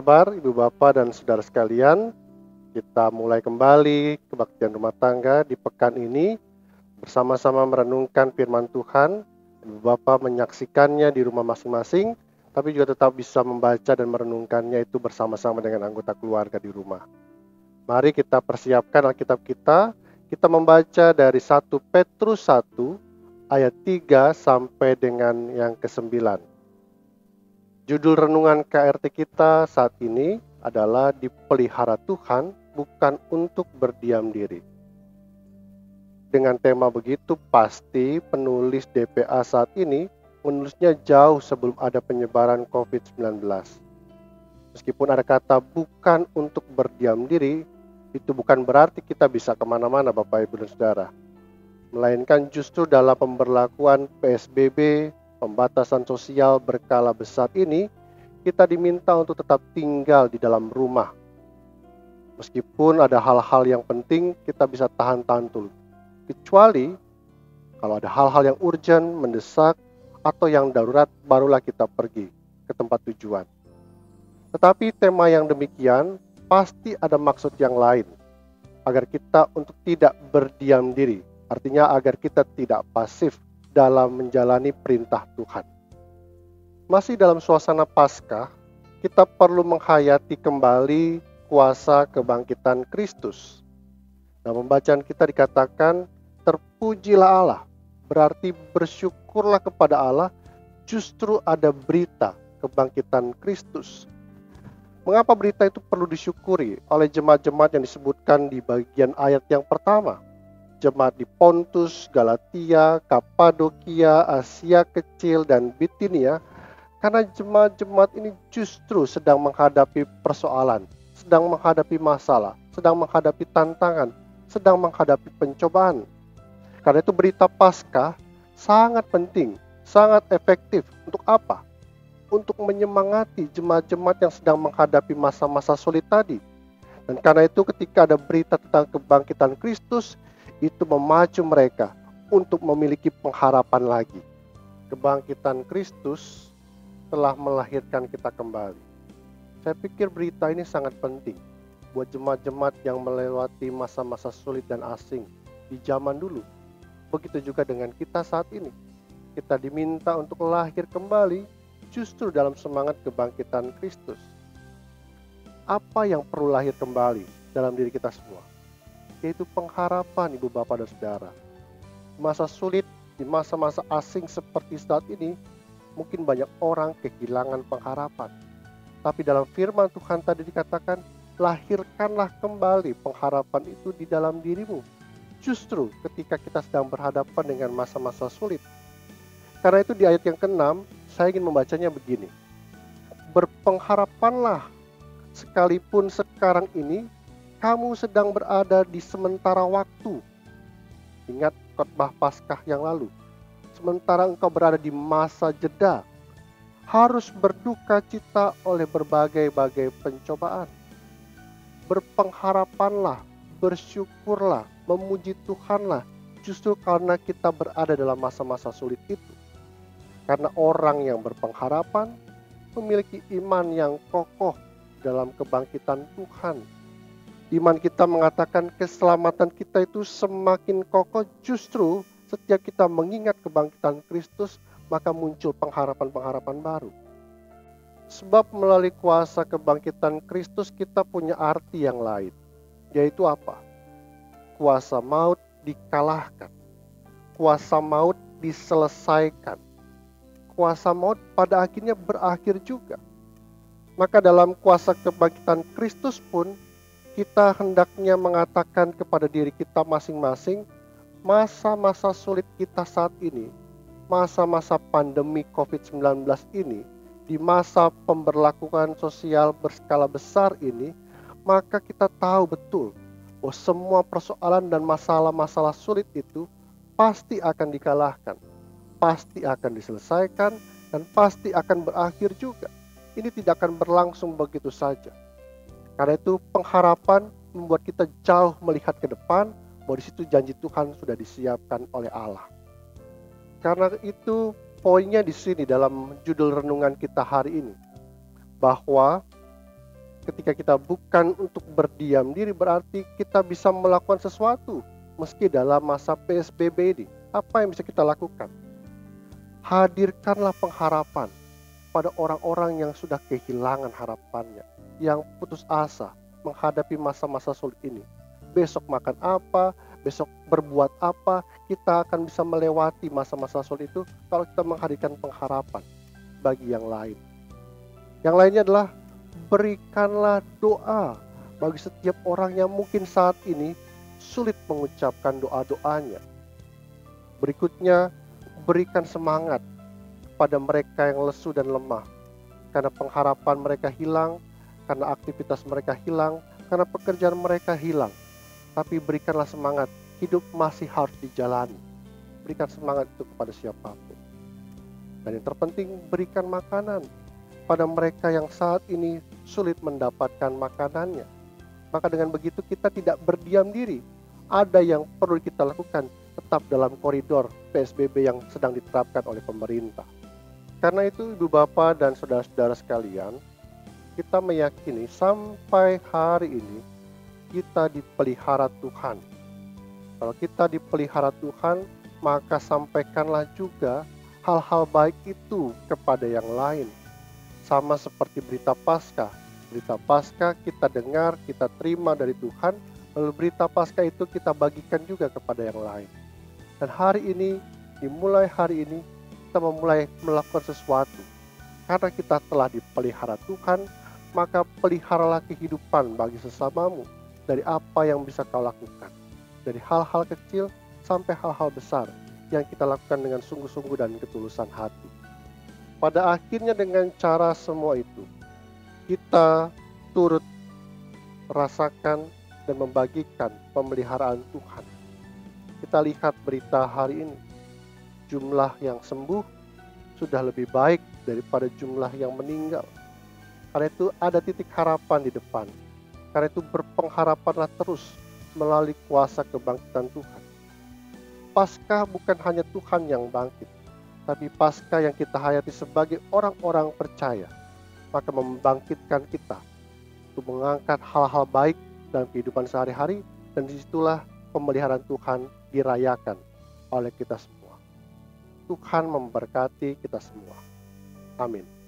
kabar Ibu Bapak dan Saudara sekalian? Kita mulai kembali kebaktian rumah tangga di pekan ini bersama-sama merenungkan firman Tuhan. Ibu Bapak menyaksikannya di rumah masing-masing, tapi juga tetap bisa membaca dan merenungkannya itu bersama-sama dengan anggota keluarga di rumah. Mari kita persiapkan Alkitab kita. Kita membaca dari 1 Petrus 1 ayat 3 sampai dengan yang ke-9. Judul renungan KRT kita saat ini adalah dipelihara Tuhan bukan untuk berdiam diri. Dengan tema begitu, pasti penulis DPA saat ini menulisnya jauh sebelum ada penyebaran COVID-19. Meskipun ada kata bukan untuk berdiam diri, itu bukan berarti kita bisa kemana-mana Bapak Ibu dan Saudara. Melainkan justru dalam pemberlakuan PSBB, pembatasan sosial berskala besar ini, kita diminta untuk tetap tinggal di dalam rumah. Meskipun ada hal-hal yang penting, kita bisa tahan-tahan dulu. Kecuali kalau ada hal-hal yang urgent, mendesak, atau yang darurat, barulah kita pergi ke tempat tujuan. Tetapi tema yang demikian pasti ada maksud yang lain, agar kita untuk tidak berdiam diri, artinya agar kita tidak pasif dalam menjalani perintah Tuhan. Masih dalam suasana Paskah, kita perlu menghayati kembali kuasa kebangkitan Kristus. Nah, pembacaan kita dikatakan, terpujilah Allah, berarti bersyukurlah kepada Allah, justru ada berita kebangkitan Kristus. Mengapa berita itu perlu disyukuri oleh jemaat-jemaat yang disebutkan di bagian ayat yang pertama? Jemaat di Pontus, Galatia, Kapadokia, Asia Kecil, dan Bitinia, karena jemaat-jemaat ini justru sedang menghadapi persoalan, sedang menghadapi masalah, sedang menghadapi tantangan, sedang menghadapi pencobaan. Karena itu berita Paskah sangat penting, sangat efektif. Untuk apa? Untuk menyemangati jemaat-jemaat yang sedang menghadapi masa-masa sulit tadi. Dan karena itu ketika ada berita tentang kebangkitan Kristus, itu memacu mereka untuk memiliki pengharapan lagi. Kebangkitan Kristus telah melahirkan kita kembali. Saya pikir berita ini sangat penting buat jemaat-jemaat yang melewati masa-masa sulit dan asing di zaman dulu. Begitu juga dengan kita saat ini. Kita diminta untuk lahir kembali justru dalam semangat kebangkitan Kristus. Apa yang perlu lahir kembali dalam diri kita semua? Yaitu pengharapan Ibu Bapak dan Saudara. Masa sulit, di masa-masa asing seperti saat ini, mungkin banyak orang kehilangan pengharapan. Tapi dalam firman Tuhan tadi dikatakan, lahirkanlah kembali pengharapan itu di dalam dirimu. Justru ketika kita sedang berhadapan dengan masa-masa sulit. Karena itu di ayat yang ke-6, saya ingin membacanya begini. Berpengharapanlah, sekalipun sekarang ini kamu sedang berada di sementara waktu. Ingat khotbah Paskah yang lalu. Sementara engkau berada di masa jeda, harus berduka cita oleh berbagai-bagai pencobaan. Berpengharapanlah, bersyukurlah, memuji Tuhanlah, justru karena kita berada dalam masa-masa sulit itu. Karena orang yang berpengharapan memiliki iman yang kokoh dalam kebangkitan Tuhan. Iman kita mengatakan keselamatan kita itu semakin kokoh justru setiap kita mengingat kebangkitan Kristus, maka muncul pengharapan-pengharapan baru. Sebab melalui kuasa kebangkitan Kristus kita punya arti yang lain. Yaitu apa? Kuasa maut dikalahkan. Kuasa maut diselesaikan. Kuasa maut pada akhirnya berakhir juga. Maka dalam kuasa kebangkitan Kristus pun, kita hendaknya mengatakan kepada diri kita masing-masing, masa-masa sulit kita saat ini, masa-masa pandemi COVID-19 ini, di masa pemberlakuan sosial berskala besar ini, maka kita tahu betul bahwa semua persoalan dan masalah-masalah sulit itu pasti akan dikalahkan, pasti akan diselesaikan, dan pasti akan berakhir juga. Ini tidak akan berlangsung begitu saja. Karena itu pengharapan membuat kita jauh melihat ke depan bahwa di situ janji Tuhan sudah disiapkan oleh Allah. Karena itu poinnya di sini dalam judul renungan kita hari ini, bahwa Ketika kita bukan untuk berdiam diri, berarti kita bisa melakukan sesuatu. Meski dalam masa PSBB ini, apa yang bisa kita lakukan? Hadirkanlah pengharapan pada orang-orang yang sudah kehilangan harapannya, yang putus asa menghadapi masa-masa sulit ini. Besok makan apa, besok berbuat apa, kita akan bisa melewati masa-masa sulit itu kalau kita menghadirkan pengharapan bagi yang lain. Yang lainnya adalah berikanlah doa bagi setiap orang yang mungkin saat ini sulit mengucapkan doa-doanya. Berikutnya, berikan semangat pada mereka yang lesu dan lemah, karena pengharapan mereka hilang, karena aktivitas mereka hilang, karena pekerjaan mereka hilang. Tapi berikanlah semangat, hidup masih harus dijalani. Berikan semangat itu kepada siapapun. Dan yang terpenting, berikan makanan pada mereka yang saat ini sulit mendapatkan makanannya. Maka dengan begitu kita tidak berdiam diri. Ada yang perlu kita lakukan tetap dalam koridor PSBB yang sedang diterapkan oleh pemerintah. Karena itu Ibu Bapak dan saudara-saudara sekalian, kita meyakini sampai hari ini kita dipelihara Tuhan. Kalau kita dipelihara Tuhan, maka sampaikanlah juga hal-hal baik itu kepada yang lain. Sama seperti berita Paskah. Berita Paskah kita dengar, kita terima dari Tuhan, lalu berita Paskah itu kita bagikan juga kepada yang lain. Dan hari ini, dimulai hari ini, kita memulai melakukan sesuatu. Karena kita telah dipelihara Tuhan, maka peliharalah kehidupan bagi sesamamu dari apa yang bisa kau lakukan. Dari hal-hal kecil sampai hal-hal besar yang kita lakukan dengan sungguh-sungguh dan ketulusan hati. Pada akhirnya dengan cara semua itu, kita turut rasakan dan membagikan pemeliharaan Tuhan. Kita lihat berita hari ini, jumlah yang sembuh sudah lebih baik daripada jumlah yang meninggal. Karena itu ada titik harapan di depan. Karena itu berpengharapanlah terus melalui kuasa kebangkitan Tuhan. Paskah bukan hanya Tuhan yang bangkit, tapi Paskah yang kita hayati sebagai orang-orang percaya, maka membangkitkan kita untuk mengangkat hal-hal baik dalam kehidupan sehari-hari, dan disitulah pemeliharaan Tuhan dirayakan oleh kita semua. Tuhan memberkati kita semua. Amin.